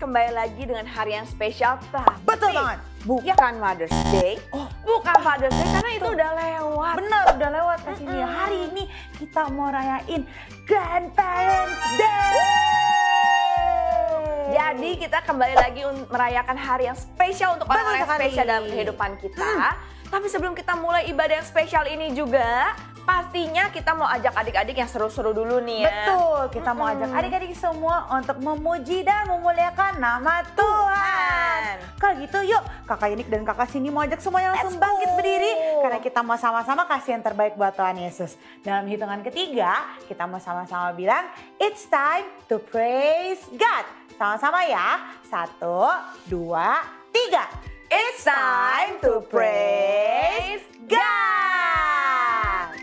kembali lagi dengan hari yang spesial. Betul banget. Bukan Mother's Day. Bukan Father's Day karena itu udah lewat. Bener, udah lewat ke sini. Hari ini kita mau rayain Grandparents Day. Jadi kita kembali lagi merayakan hari yang spesial untuk orang-orang yang spesial dalam kehidupan kita. Tapi sebelum kita mulai ibadah yang spesial ini juga, pastinya kita mau ajak adik-adik yang seru-seru dulu nih ya. Betul, kita mau ajak adik-adik semua untuk memuji dan memuliakan nama Tuhan. Kalau gitu yuk, Kakak Yunik dan Kakak Cindy mau ajak semuanya langsung bangkit berdiri. Karena kita mau sama-sama kasih yang terbaik buat Tuhan Yesus. Dalam hitungan ketiga, kita mau sama-sama bilang, it's time to praise God. Sama-sama ya, 1, 2, 3. It's time to praise God.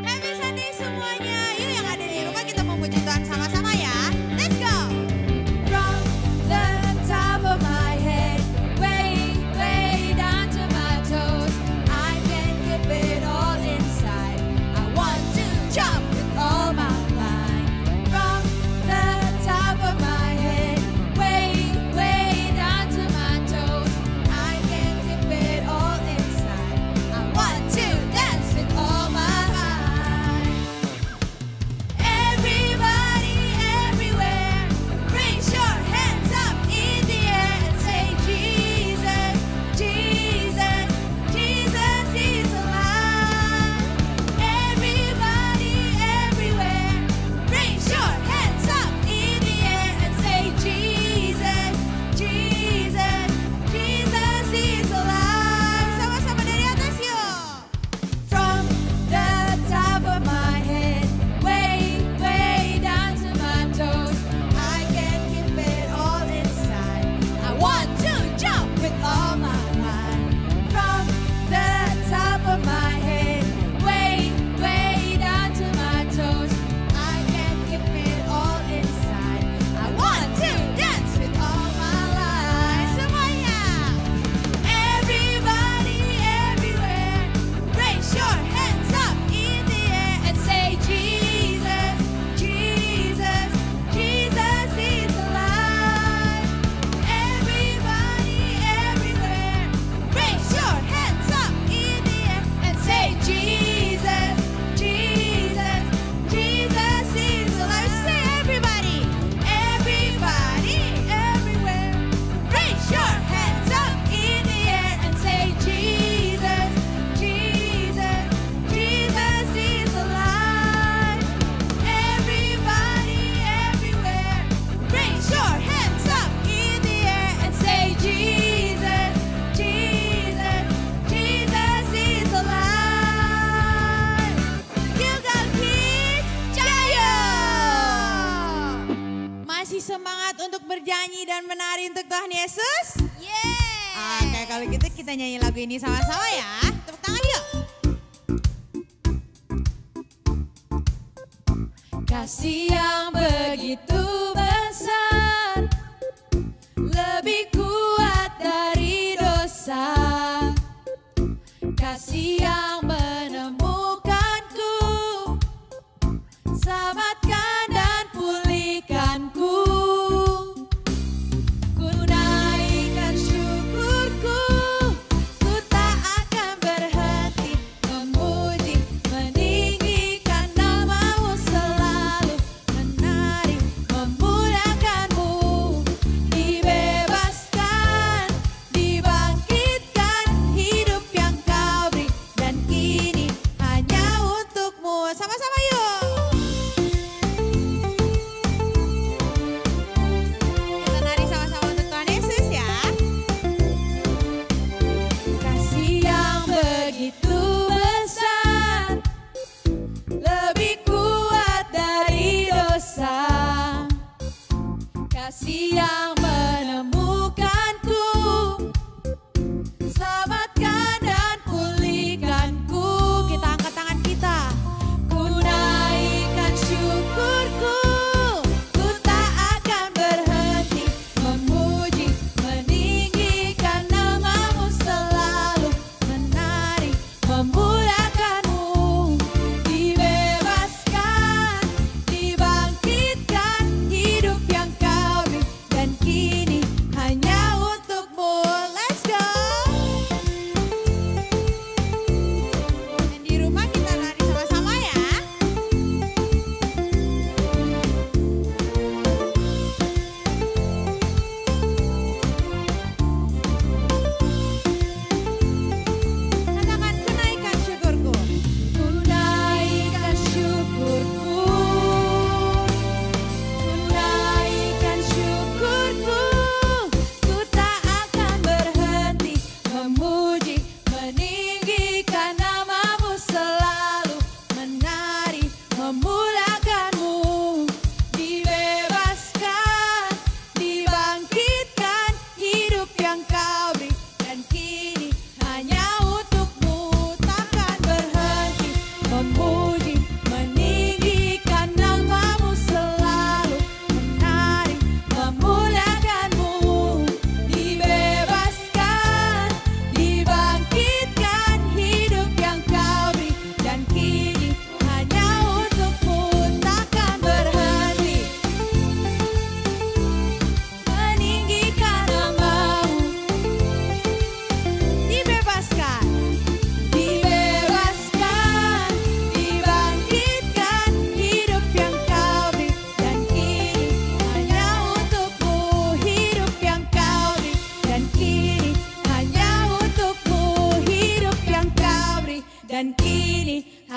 Happy Sunday semuanya. Yuk yang ada di rumah kita memuji Tuhan sama-sama ya. Let's go. From the top of my head, way, way down to my toes, I can keep it all inside. I want to jump with all my might. From the top of my head, way, way down to my toes, I can keep it all inside. I want to dance with all my might. Everybody, everywhere, raise your hands up in the air and say, Jesus, Jesus, Jesus is alive. Everybody, everywhere, raise your hands up in the air and say, Jesus, Jesus, Jesus is alive. Sama-sama dari atas yuk. From the top of my head, way, way down to my toes, I can keep it all inside. I want to jump with all my might. From the top of my head, way, way down to my toes, I can keep it all inside. I want to dance with all my life. Semuanya. Everybody, everywhere, raise your hands up in the air and say, Jesus, Jesus, Jesus is alive. Everybody, everywhere, raise your hands up in the air and say, Jesus, Jesus, Jesus is alive. Say everybody, everybody, everywhere, raise your hands up in the air and say, Jesus, Jesus, Jesus is alive. Everybody, everywhere, raise your hands up in the air and say, Jesus, Jesus, Jesus is alive. Gilgal Kids, Jaya! Masih semangat untuk bernyanyi dan menari untuk Tuhan Yesus? Oke, kalau gitu kita nyanyi lagu ini sama-sama ya. Tepuk tangan yuk. Kasih yang begitu besar, lebih kuat dari dosa. Kasih yang menemukanku, selamatkan dan pulihkanku. Ku naikkan syukurku, ku tak akan berhenti memuji, meninggikan namamu selalu, menari, memuji.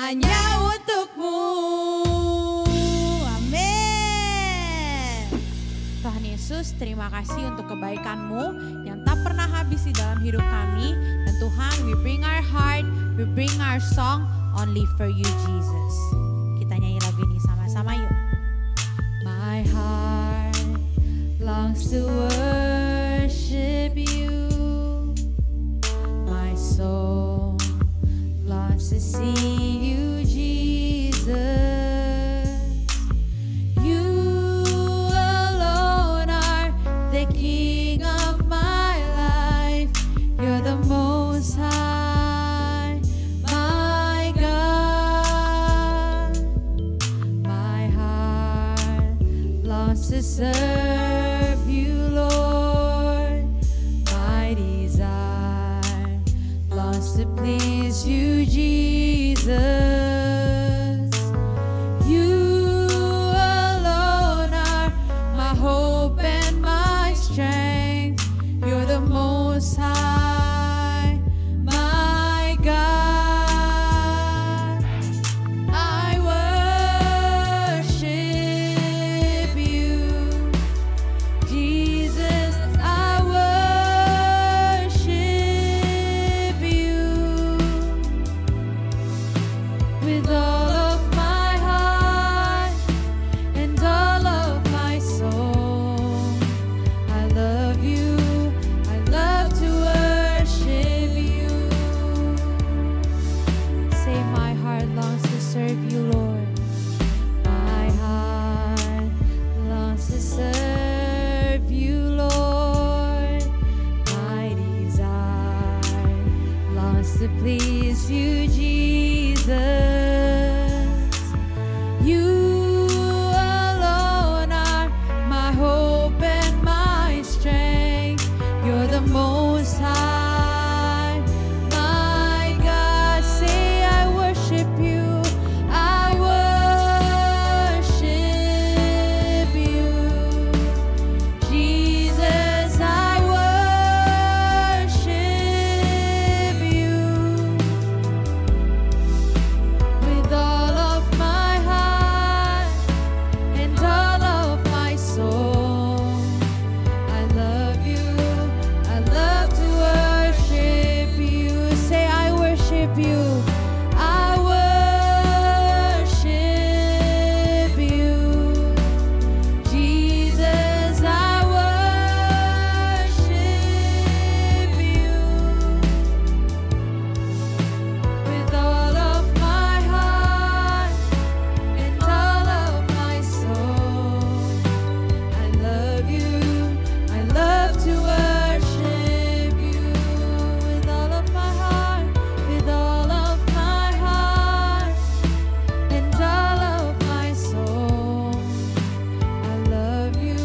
hanya untukmu. Amin. Tuhan Yesus, terima kasih untuk kebaikan-Mu yang tak pernah habis di dalam hidup kami. Dan Tuhan, we bring our heart, we bring our song only for you, Jesus. Kita nyanyi lagu ini sama-sama yuk. My heart longs to worship you. My soul longs to see you, Jesus. You alone are the King of my life. You're the Most High, my God. My heart longs to serve you, Lord. My desire longs to please you, Jesus. You alone are my hope and my strength. You're the Most High, my God. I worship you, Jesus. I worship you with all of my heart and all of my soul. I love you. I love to worship you. Say, my heart longs to serve you, Lord. My heart longs to serve you, Lord. My desire longs to please you, Jesus. You alone are my hope and my strength. You're the Most High, my God. Say, I worship you. I worship you, Jesus. I worship you with all of my heart and all of my soul. I love you. I love to worship you. Say, I worship you. I worship you, Jesus. I worship you with all of my heart and all of my soul. I love you. I love to worship you with all of my heart, with all of my heart and all of my soul. I love you.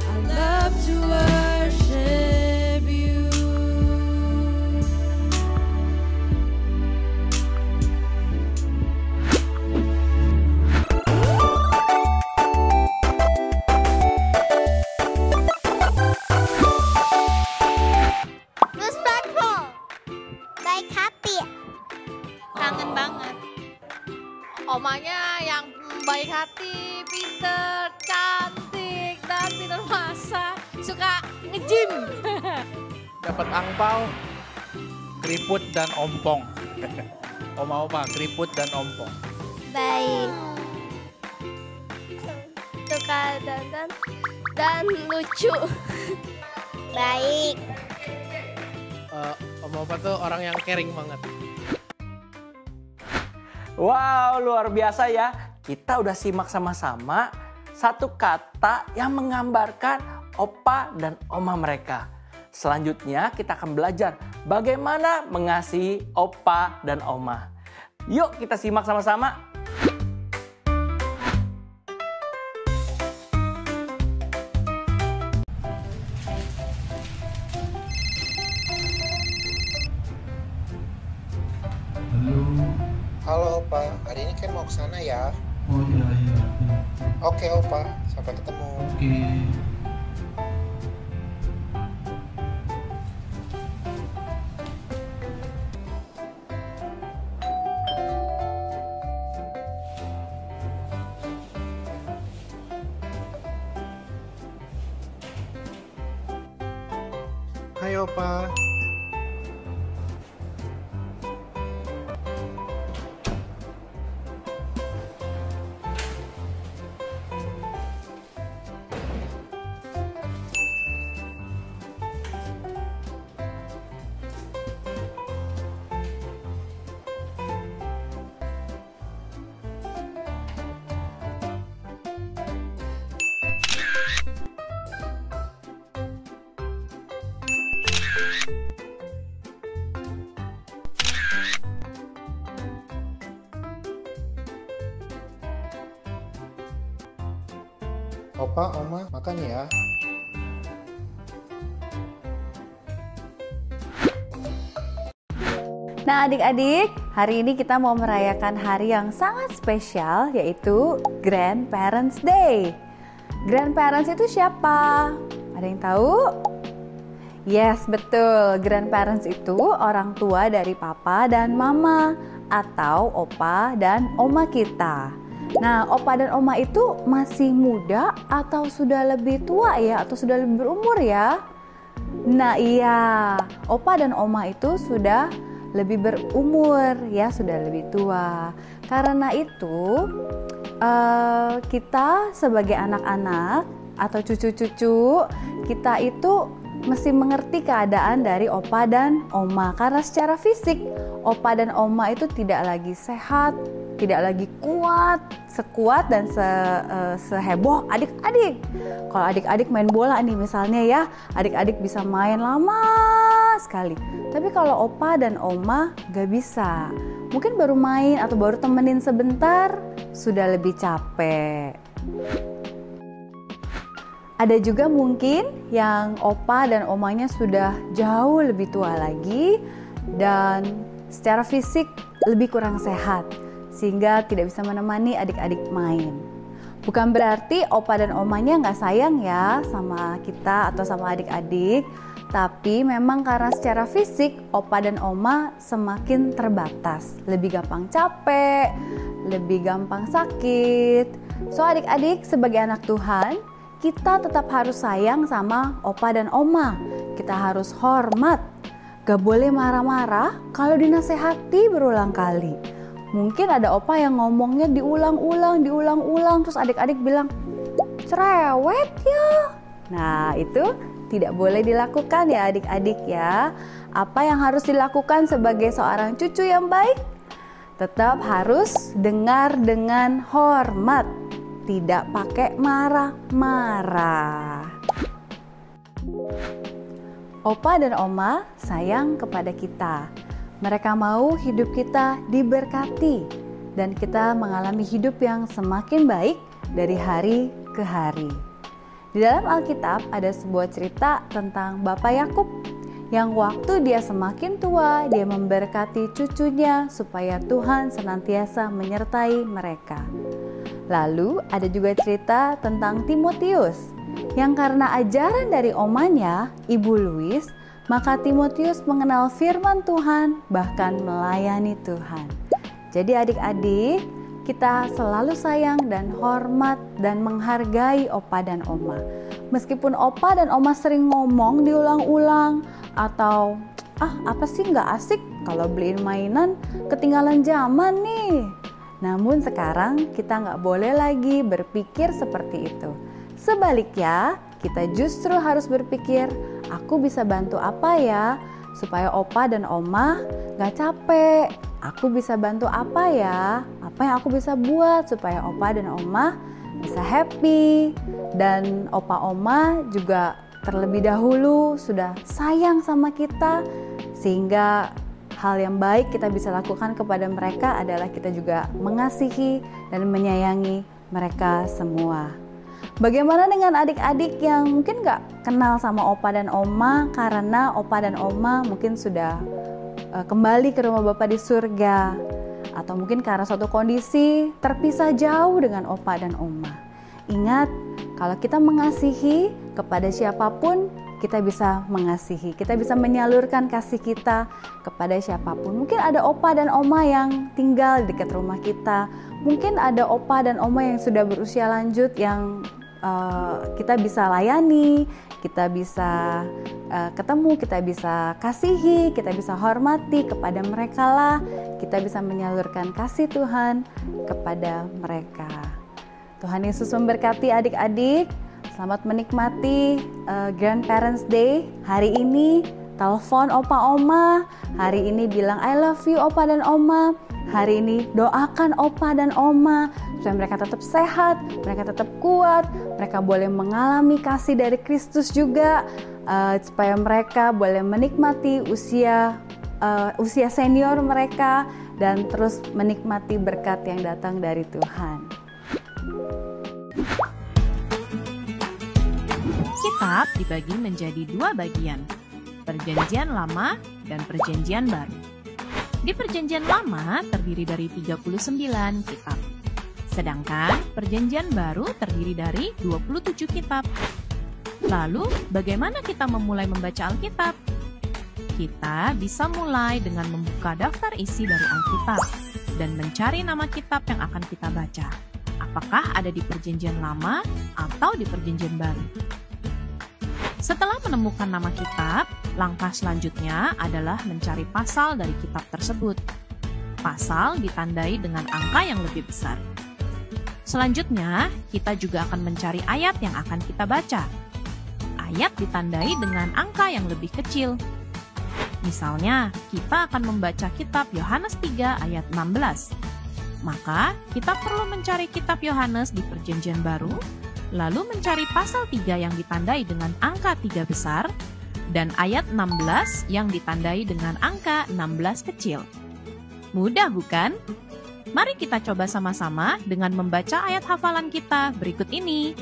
I love to worship you. Respectful, baik hati. Kangen banget. Omanya yang baik hati, pinter, cantik, dan tidak masa suka nge-gym. Dapat angpau, keriput dan ompong. Oma-oma, keriput dan ompong. Baik. Suka dandan dan lucu. Baik. Oma-oma tuh orang yang caring banget. Wow, luar biasa ya. Kita udah simak sama-sama satu kata yang menggambarkan opa dan oma mereka. Selanjutnya kita akan belajar bagaimana mengasihi opa dan oma. Yuk kita simak sama-sama. Halo Opa, hari ini kan mau ke sana ya? Oh iya. Oke Opa, sampai ketemu. Oke. Opa. Opa, Oma, makan ya. Nah adik-adik, hari ini kita mau merayakan hari yang sangat spesial, yaitu Grandparents Day. Grandparents itu siapa? Ada yang tahu? Yes, betul. Grandparents itu orang tua dari papa dan mama, atau opa dan oma kita. Nah, opa dan oma itu masih muda atau sudah lebih tua ya, atau sudah lebih berumur ya? Nah iya, opa dan oma itu sudah lebih berumur ya, sudah lebih tua. Karena itu kita sebagai anak-anak atau cucu-cucu, kita itu mesti mengerti keadaan dari opa dan oma. Karena secara fisik opa dan oma itu tidak lagi sehat, tidak lagi sekuat dan seheboh adik-adik. Kalau adik-adik main bola nih misalnya ya, adik-adik bisa main lama sekali. Tapi kalau opa dan oma gak bisa. Mungkin baru main atau baru temenin sebentar sudah lebih capek. Ada juga mungkin yang opa dan omanya sudah jauh lebih tua lagi dan secara fisik lebih kurang sehat, sehingga tidak bisa menemani adik-adik main. Bukan berarti opa dan omanya nggak sayang ya sama kita atau sama adik-adik, tapi memang karena secara fisik opa dan oma semakin terbatas, lebih gampang capek, lebih gampang sakit. So adik-adik sebagai anak Tuhan, kita tetap harus sayang sama opa dan oma. Kita harus hormat, gak boleh marah-marah kalau dinasehati berulang kali. Mungkin ada opa yang ngomongnya diulang-ulang, terus adik-adik bilang, cerewet ya. Nah itu tidak boleh dilakukan ya adik-adik ya. Apa yang harus dilakukan sebagai seorang cucu yang baik? Tetap harus dengar dengan hormat, tidak pakai marah-marah. Opa dan oma sayang kepada kita. Mereka mau hidup kita diberkati dan kita mengalami hidup yang semakin baik dari hari ke hari. Di dalam Alkitab ada sebuah cerita tentang Bapak Yakub yang waktu dia semakin tua, dia memberkati cucunya supaya Tuhan senantiasa menyertai mereka. Lalu ada juga cerita tentang Timotius yang karena ajaran dari omanya, Ibu Louis, maka Timotius mengenal firman Tuhan, bahkan melayani Tuhan. Jadi adik-adik, kita selalu sayang dan hormat dan menghargai opa dan oma. Meskipun opa dan oma sering ngomong diulang-ulang atau apa sih nggak asik kalau beliin mainan ketinggalan zaman nih. Namun sekarang kita nggak boleh lagi berpikir seperti itu. Sebaliknya, kita justru harus berpikir, aku bisa bantu apa ya supaya opa dan oma gak capek. Aku bisa bantu apa ya? Apa yang aku bisa buat supaya opa dan oma bisa happy. Dan opa oma juga terlebih dahulu sudah sayang sama kita, sehingga hal yang baik kita bisa lakukan kepada mereka adalah kita juga mengasihi dan menyayangi mereka semua. Bagaimana dengan adik-adik yang mungkin gak kenal sama opa dan oma karena opa dan oma mungkin sudah kembali ke rumah Bapa di surga, atau mungkin karena suatu kondisi terpisah jauh dengan opa dan oma. Ingat, kalau kita mengasihi kepada siapapun, kita bisa mengasihi, kita bisa menyalurkan kasih kita kepada siapapun. Mungkin ada opa dan oma yang tinggal di dekat rumah kita, mungkin ada opa dan oma yang sudah berusia lanjut yang kita bisa layani, kita bisa ketemu, kita bisa kasihi, kita bisa hormati kepada mereka lah. Kita bisa menyalurkan kasih Tuhan kepada mereka. Tuhan Yesus memberkati adik-adik. Selamat menikmati Grandparents Day. Hari ini telepon opa oma. Hari ini bilang I love you opa dan oma. Hari ini doakan opa dan oma supaya mereka tetap sehat, mereka tetap kuat, mereka boleh mengalami kasih dari Kristus juga, supaya mereka boleh menikmati usia senior mereka dan terus menikmati berkat yang datang dari Tuhan. Kitab dibagi menjadi 2 bagian, Perjanjian Lama dan Perjanjian Baru. Di Perjanjian Lama terdiri dari 39 kitab, sedangkan Perjanjian Baru terdiri dari 27 kitab. Lalu, bagaimana kita memulai membaca Alkitab? Kita bisa mulai dengan membuka daftar isi dari Alkitab dan mencari nama kitab yang akan kita baca. Apakah ada di Perjanjian Lama atau di Perjanjian Baru? Setelah menemukan nama kitab, langkah selanjutnya adalah mencari pasal dari kitab tersebut. Pasal ditandai dengan angka yang lebih besar. Selanjutnya, kita juga akan mencari ayat yang akan kita baca. Ayat ditandai dengan angka yang lebih kecil. Misalnya, kita akan membaca kitab Yohanes 3 ayat 16. Maka, kita perlu mencari kitab Yohanes di Perjanjian Baru, lalu mencari pasal 3 yang ditandai dengan angka 3 besar, dan ayat 16 yang ditandai dengan angka 16 kecil. Mudah bukan? Mari kita coba sama-sama dengan membaca ayat hafalan kita berikut ini.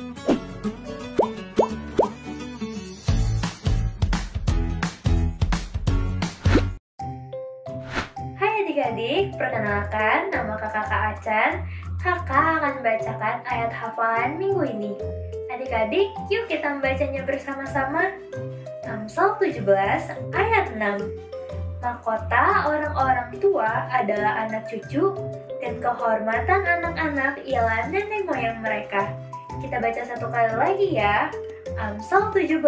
Hai adik-adik, perkenalkan nama kakak Acan. Kakak akan membacakan ayat hafalan minggu ini. Adik-adik, yuk kita membacanya bersama-sama. Amsal 17 ayat 6. Mahkota orang-orang tua adalah anak cucu, dan kehormatan anak-anak ialah nenek moyang mereka. Kita baca satu kali lagi ya. Amsal 17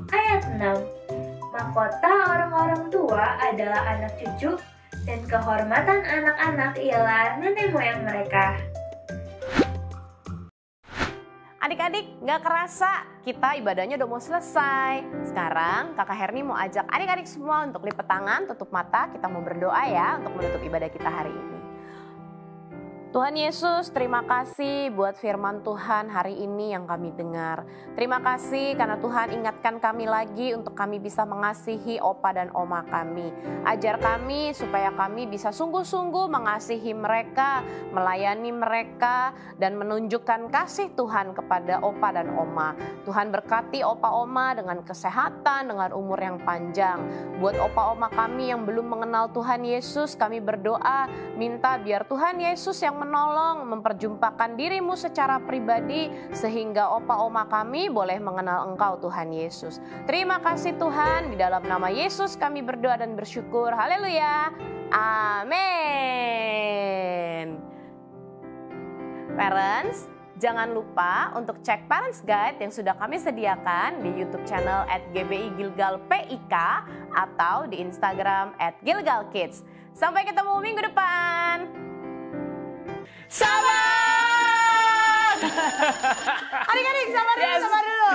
ayat 6. Mahkota orang-orang tua adalah anak cucu, dan kehormatan anak-anak ialah nenek moyang mereka. Adik-adik, gak kerasa kita ibadahnya udah mau selesai. Sekarang kakak Herni mau ajak adik-adik semua untuk lipat tangan, tutup mata, kita mau berdoa ya untuk menutup ibadah kita hari ini. Tuhan Yesus, terima kasih buat firman Tuhan hari ini yang kami dengar. Terima kasih karena Tuhan ingatkan kami lagi untuk kami bisa mengasihi opa dan oma kami. Ajar kami supaya kami bisa sungguh-sungguh mengasihi mereka, melayani mereka, dan menunjukkan kasih Tuhan kepada opa dan oma. Tuhan berkati opa oma dengan kesehatan, dengan umur yang panjang. Buat opa oma kami yang belum mengenal Tuhan Yesus, kami berdoa minta biar Tuhan Yesus yang menolong, memperjumpakan dirimu secara pribadi sehingga opa oma kami boleh mengenal Engkau Tuhan Yesus. Terima kasih Tuhan, di dalam nama Yesus kami berdoa dan bersyukur. Haleluya. Amin. Parents, jangan lupa untuk cek Parents Guide yang sudah kami sediakan di YouTube channel @GBI_Gilgal_PIK atau di Instagram @GilgalKids. Sampai ketemu minggu depan. Sabar! Adik-adik sabar dulu.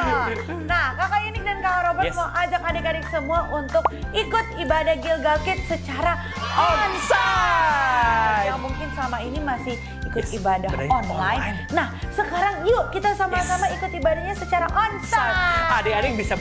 Nah, kakak Yunik dan kakak Robert mau ajak adik-adik semua untuk ikut ibadah Gilgal Kids secara onsite. Yang mungkin selama ini masih ikut ibadah online. Nah, sekarang yuk kita sama-sama ikut ibadahnya secara onsite. Adik-adik bisa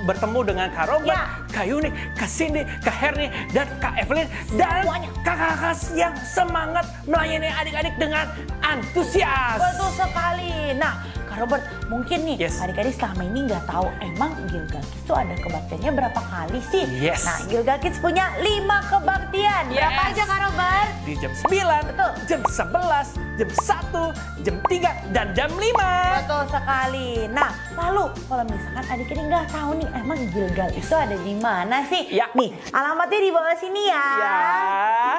bertemu dengan Kak Robert, Kak Yunik, Kak Cindy, Kak Herni, dan Kak Evelyn. Dan kakak-kakak yang semangat melayani adik-adik dengan antusias. Betul sekali. Nah, Kak Robert, mungkin nih adik-adik selama ini nggak tahu emang Gilgal Kids itu ada kebaktiannya berapa kali sih? Nah, Gilgal Kids punya 5 kebaktian. Berapa aja Kak Robert? Di jam 9, jam 11, jam 1, jam 3, dan jam 5. Betul sekali. Nah, lalu kalau misalkan adik-adik nggak tahu nih emang Gilgal itu ada di mana sih? Nih, alamatnya di bawah sini ya.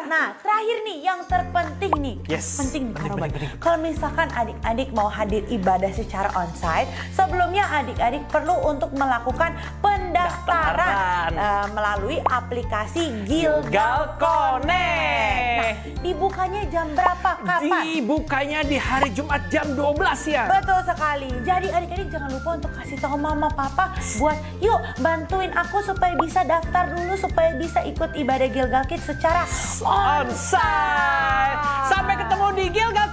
Nah, terakhir nih yang terpenting nih. Penting nih Kak Robert. Kalau misalkan adik-adik mau hadir ibadah secara onsite, Onsite, sebelumnya adik-adik perlu untuk melakukan pendaftaran melalui aplikasi Gilgal Connect. Nah, dibukanya jam berapa? Kapan? Dibukanya di hari Jumat jam 12 ya. Betul sekali. Jadi adik-adik jangan lupa untuk kasih tahu mama papa buat yuk bantuin aku supaya bisa daftar dulu supaya bisa ikut ibadah Gilgal Kids secara Onsite. Sampai ketemu di Gilgal